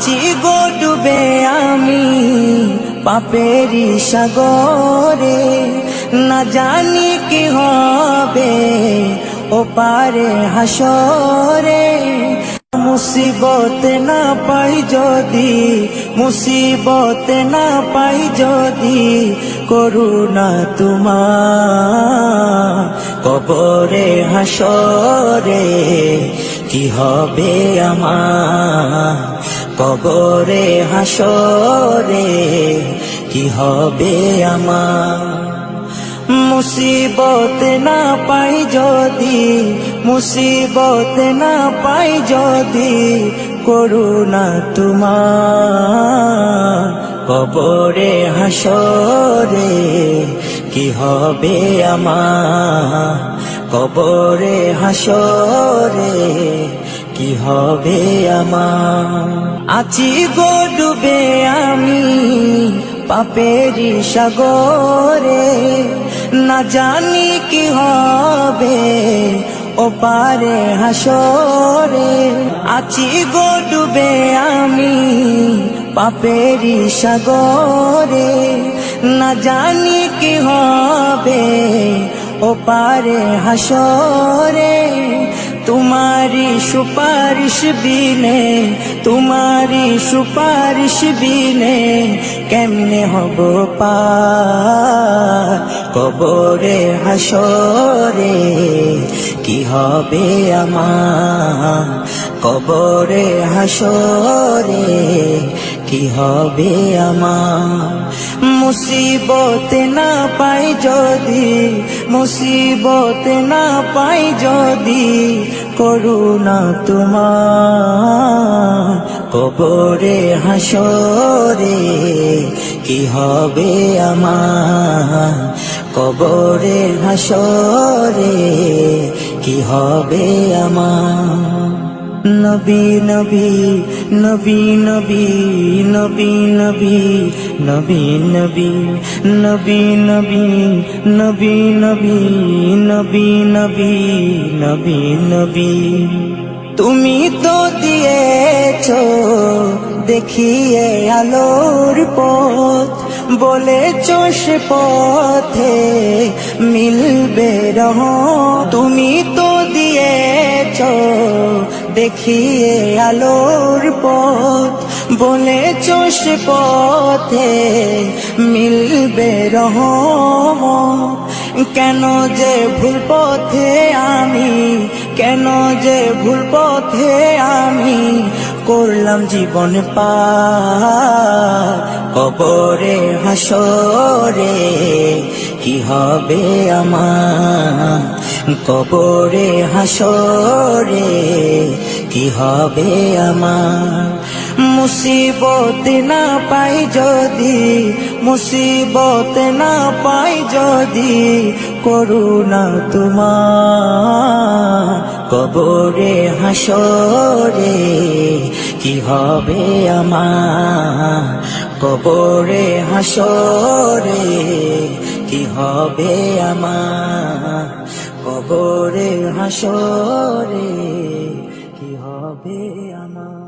আছি গো ডুবে আমি পাপেরি সাগরে, না জানি কি হবে ও পারে হাসরে। মুসিবত না পাই যদি, মুসিবত না পাই যদি, করুণা তোমার কবরে হাসরে কি হবে আমার, কবরে হাসরে কি হবে আমার। মুসিবত না পাই যদি, মুসিবত না পাই যদি, করুণা তোমার কবরে হাসরে কি হবে আমার, কবরে হাসরে কি হবে আমার। আছি গো ডুবে আমি পাপেরি সাগরে, না জানি কি হবে ও পারে হাসরে। আছি গো ডুবে আমি পাপেরি সাগরে, না জানি কি হবে ও পারে হাসরে। तुम्हारी सुपारिश बिने, तुम्हारी सुपारिश बिने केमने हबो पार कबरे हासरे की हबे आमार, कबरे हासरे की हबे आमार। मुसीबत ना पाई जदि, मुसीबत ना पाई जदि, করুণা তোমার কবরে হাসরে কি হবে আমার, কবরে হাসরে কি হবে আমার। নবী নবী নবী নবী নবী নবী নবী নবী নবী নবী নবী নবী নবী নবী নবী নবী। তুমি তো দিয়েছো দেখিয়ে আলোর পথ, বলেছো সে পথে মিলবে রহমত। তুমি তো দিয়েছো দেখিয়ে আলোর পথ, বলেছো সে পথে মিলবে রহমত। কেন যে ভুল পথে আমি, কেন যে ভুল পথে আমি করলাম জীবন পার কবরে হাসরে কি হবে আমার, কবরে হাসরে কি হবে আমার। মুসিবত না পাই যদি, মুসিবত না পাই যদি, করুণা তোমার কবরে হাসরে কি হবে আমার, কবরে হাসরে কি হবে আমার, কবরে হাসরে কি হবে আমার।